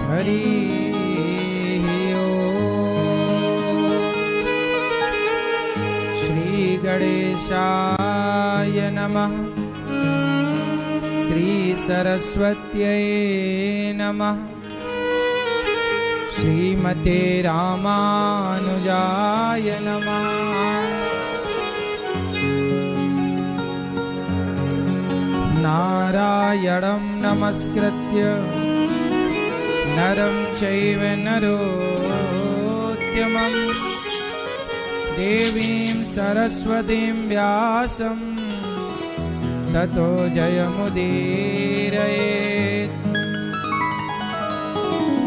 हरि श्री गणेशाय नमः। श्री सरस्वत्यै नमः। श्रीमते रामानुजाय नमः। नारायणं नमस्कृत्य नरं चैव नरोत्तमं देवीं सरस्वतीं व्यासं ततो जयमुदीरयेत्।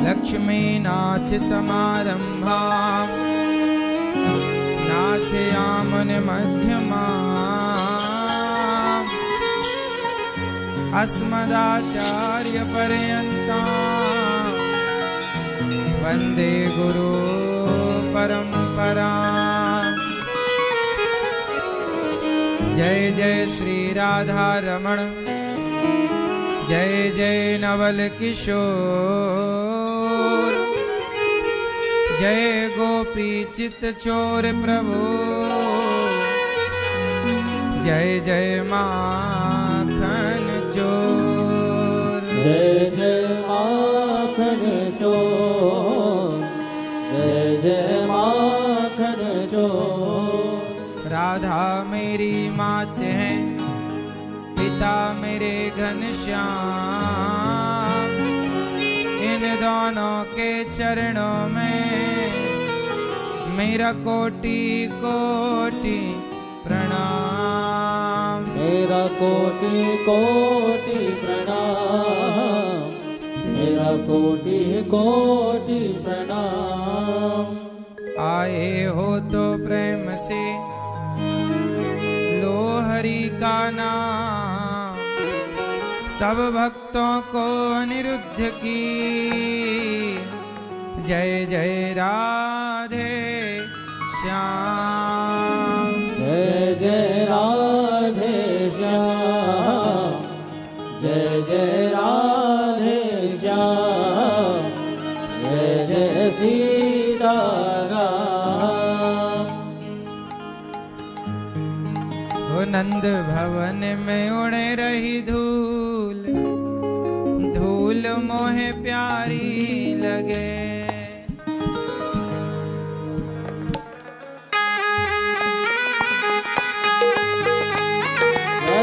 लक्ष्मीनाथसमारम्भां नाथयामुनमध्यमाम् अस्मदाचार्यपर्यन्तां वन्दे गुरुपरम्पराम्। जय जय श्री राधा रमण, जय जय नवल किशोर, जय गोपी चित चोर प्रभु, जय जय माखन चोर। जय जय माखन चोर, जय जय माखन चोर। राधा मेरी मात है, पिता मेरे घनश्याम, इन दोनों के चरणों में मेरा कोटि कोटि प्रणाम। मेरा कोटि कोटि प्रणाम, मेरा कोटि कोटि प्रणाम। आए हो तो प्रेम से लो हरि का नाम, सब भक्तों को अनिरुद्ध की जय जय राधे श्याम। जय जय राधे श्याम, जय जय राधे श्याम, जय जय सीताराम। वो नंद भवन में उड़े रही धूल, धूल मोहे प्यारी लगे। ओ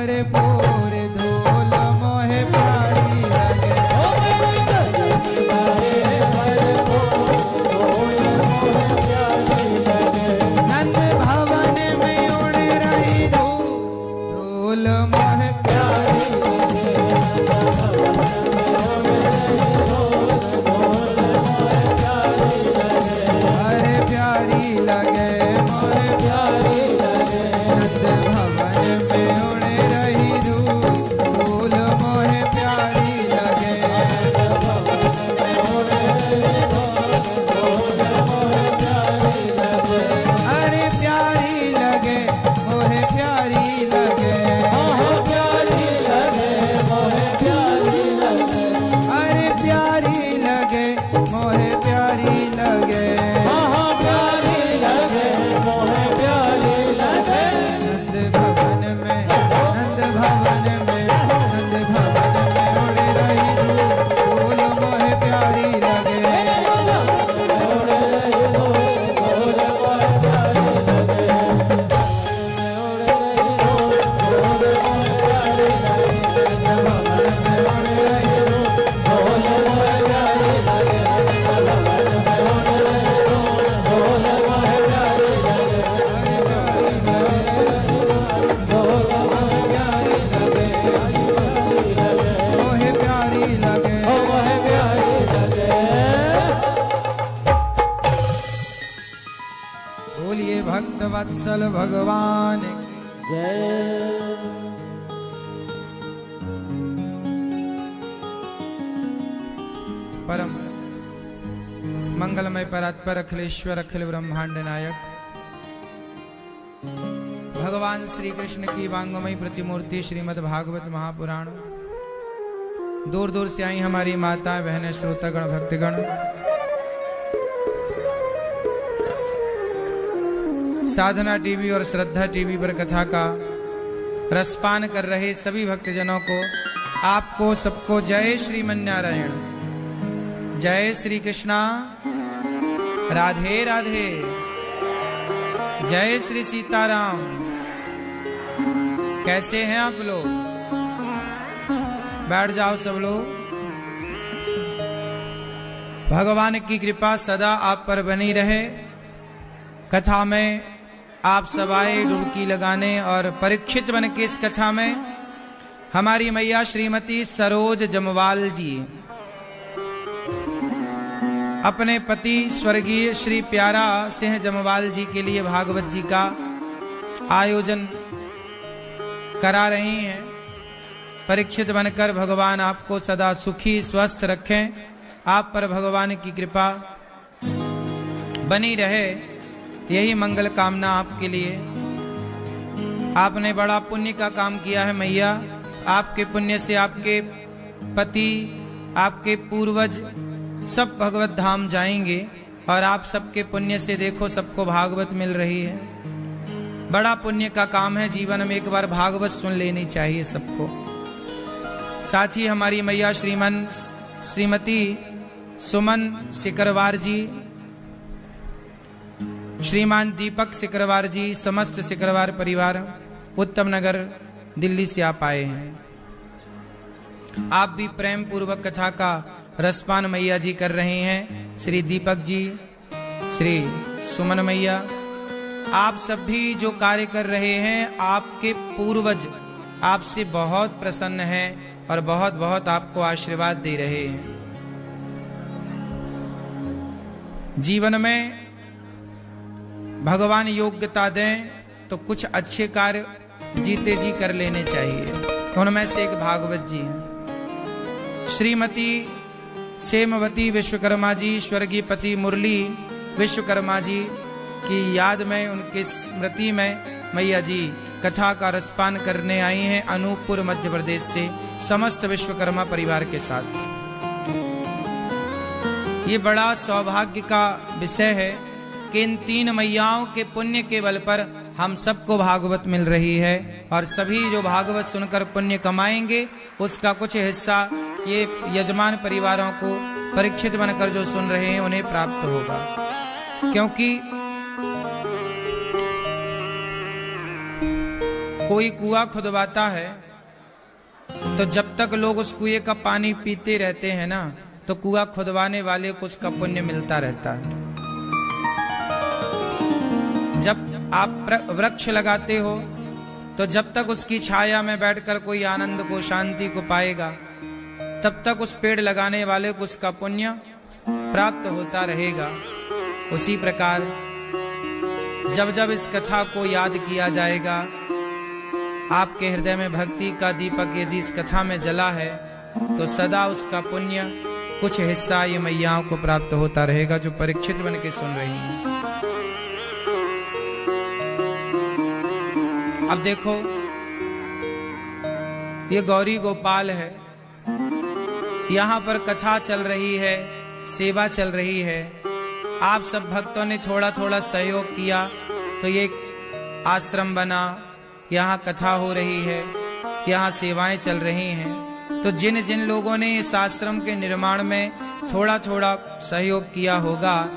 भरपूर धूल मोहे प्यारी लगे। नंद भवन में उड़ रही धूल मोहे प्यारी लगे। अरे प्यारी लगे मोहे प्यारी लगे। नंद भवन में उड़ रही धूल मोहे प्यारी लगे। अरे प्यारी लगे मोहे प्यारी लगे। अरे प्यारी लगे मोहे प्यारी लगे। नंद भवन में नंद भवन में नंद भवन में उड़ रही धूल मोहे प्यारी लगे। मोहे प्यारी लगे। बोलिए भक्त वत्सल भगवान की। परम मंगलमय परात्पर अखिलेश्वर अखिल ब्रह्मांड नायक भगवान श्री कृष्ण की वांगमयी प्रतिमूर्ति श्रीमद् भागवत महापुराण। दूर दूर से आई हमारी माता बहनें श्रोतागण भक्तगण, साधना टीवी और श्रद्धा टीवी पर कथा का रसपान कर रहे सभी भक्तजनों को, आपको सबको जय श्रीमन्नारायण, जय श्री कृष्णा, राधे राधे, जय श्री सीताराम। कैसे हैं आप लोग? बैठ जाओ सब लोग। भगवान की कृपा सदा आप पर बनी रहे। कथा में आप सब आए डुबकी लगाने, और परीक्षित बन के इस कथा में हमारी मैया श्रीमती सरोज जमवाल जी अपने पति स्वर्गीय श्री प्यारा सिंह जमवाल जी के लिए भागवत जी का आयोजन करा रही हैं। परीक्षित बनकर भगवान आपको सदा सुखी स्वस्थ रखें, आप पर भगवान की कृपा बनी रहे, यही मंगल कामना आपके लिए। आपने बड़ा पुण्य का काम किया है मैया। आपके पुण्य से आपके पति, आपके पूर्वज सब भगवत धाम जाएंगे, और आप सबके पुण्य से देखो सबको भागवत मिल रही है। बड़ा पुण्य का काम है। जीवन में एक बार भागवत सुन लेनी चाहिए सबको। साथ ही हमारी मैया श्रीमती सुमन सिकरवार जी, श्रीमान दीपक सिकरवार जी, समस्त सिकरवार परिवार उत्तम नगर दिल्ली से आप आए हैं। आप भी प्रेम पूर्वक कथा का रसपान मैया जी कर रहे हैं। श्री दीपक जी, श्री सुमन मैया, आप सब भी जो कार्य कर रहे हैं, आपके पूर्वज आपसे बहुत प्रसन्न हैं और बहुत बहुत आपको आशीर्वाद दे रहे हैं। जीवन में भगवान योग्यता दें तो कुछ अच्छे कार्य जीते जी कर लेने चाहिए। उनमें से एक भागवत जी हैं। श्रीमती सेमवती विश्वकर्मा जी, स्वर्गीय पति मुरली विश्वकर्मा जी की याद में, उनकी स्मृति में मैया जी कथा का रसपान करने आई हैं अनूपपुर मध्य प्रदेश से समस्त विश्वकर्मा परिवार के साथ। ये बड़ा सौभाग्य का विषय है कि इन तीन मैयाओं के पुण्य के बल पर हम सबको भागवत मिल रही है, और सभी जो भागवत सुनकर पुण्य कमाएंगे उसका कुछ हिस्सा ये यजमान परिवारों को परीक्षित बनकर जो सुन रहे हैं उन्हें प्राप्त होगा। क्योंकि कोई कुआं खुदवाता है तो जब तक लोग उस कुएं का पानी पीते रहते हैं ना, तो कुआं खुदवाने वाले को उसका पुण्य मिलता रहता है। जब आप वृक्ष लगाते हो तो जब तक उसकी छाया में बैठकर कोई आनंद को, शांति को पाएगा, तब तक उस पेड़ लगाने वाले को उसका पुण्य प्राप्त होता रहेगा। उसी प्रकार जब जब इस कथा को याद किया जाएगा, आपके हृदय में भक्ति का दीपक यदि इस कथा में जला है, तो सदा उसका पुण्य कुछ हिस्सा ये मैयाओं को प्राप्त होता रहेगा, जो परीक्षित बन के सुन रही हैं। अब देखो, ये गौरी गोपाल है, यहाँ पर कथा चल रही है, सेवा चल रही है। आप सब भक्तों ने थोड़ा थोड़ा सहयोग किया तो ये आश्रम बना, यहाँ कथा हो रही है, यहाँ सेवाएं चल रही हैं। तो जिन जिन लोगों ने इस आश्रम के निर्माण में थोड़ा थोड़ा सहयोग किया होगा,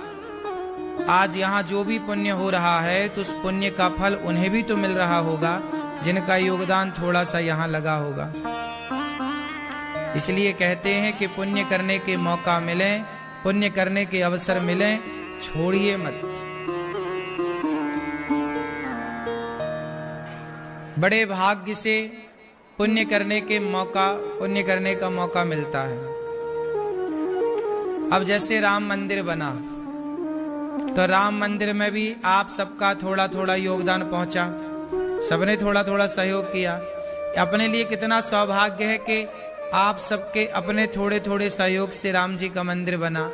आज यहाँ जो भी पुण्य हो रहा है, तो उस पुण्य का फल उन्हें भी तो मिल रहा होगा जिनका योगदान थोड़ा सा यहाँ लगा होगा। इसलिए कहते हैं कि पुण्य करने के मौका मिले, पुण्य करने के अवसर मिले, छोड़िए मत। बड़े भाग्य से पुण्य करने का मौका मिलता है। अब जैसे राम मंदिर बना, तो राम मंदिर में भी आप सबका थोड़ा थोड़ा योगदान पहुंचा, सबने थोड़ा थोड़ा सहयोग किया। अपने लिए कितना सौभाग्य है कि आप सबके अपने थोड़े थोड़े सहयोग से राम जी का मंदिर बना।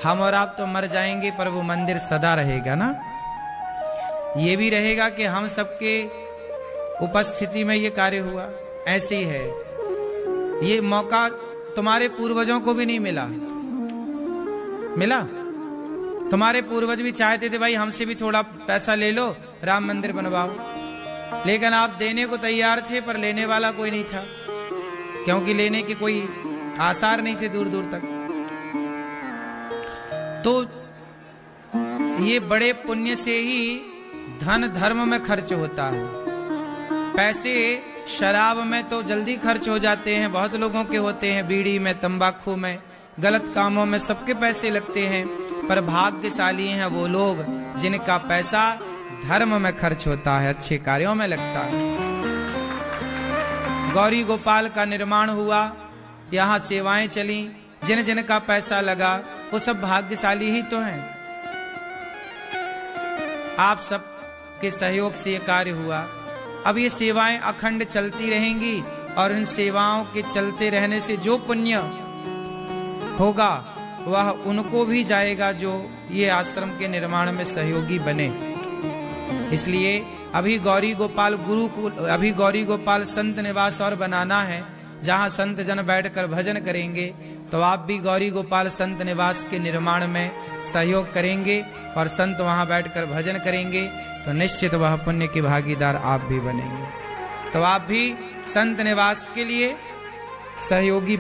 हम और आप तो मर जाएंगे, पर वो मंदिर सदा रहेगा ना। ये भी रहेगा कि हम सबके उपस्थिति में ये कार्य हुआ। ऐसे ही है, ये मौका तुम्हारे पूर्वजों को भी नहीं मिला। तुम्हारे पूर्वज भी चाहते थे भाई हमसे भी थोड़ा पैसा ले लो, राम मंदिर बनवाओ, लेकिन आप देने को तैयार थे, पर लेने वाला कोई नहीं था, क्योंकि लेने के कोई आसार नहीं थे दूर दूर तक। तो ये बड़े पुण्य से ही धन धर्म में खर्च होता है। पैसे शराब में तो जल्दी खर्च हो जाते हैं, बहुत लोगों के होते हैं, बीड़ी में, तंबाकू में, गलत कामों में सबके पैसे लगते हैं, पर भाग्यशाली हैं वो लोग जिनका पैसा धर्म में खर्च होता है, अच्छे कार्यों में लगता है। गौरी गोपाल का निर्माण हुआ, यहाँ सेवाएं चली, जिन जिन का पैसा लगा वो सब भाग्यशाली ही तो हैं। आप सब के सहयोग से ये कार्य हुआ। अब ये सेवाएं अखंड चलती रहेंगी, और इन सेवाओं के चलते रहने से जो पुण्य होगा वह उनको भी जाएगा जो ये आश्रम के निर्माण में सहयोगी बने। इसलिए अभी गौरी गोपाल संत निवास और बनाना है, जहाँ संत जन बैठकर भजन करेंगे। तो आप भी गौरी गोपाल संत निवास के निर्माण में सहयोग करेंगे और संत वहाँ बैठकर भजन करेंगे, तो निश्चित वह पुण्य के भागीदार आप भी बनेंगे। तो आप भी संत निवास के लिए सहयोगी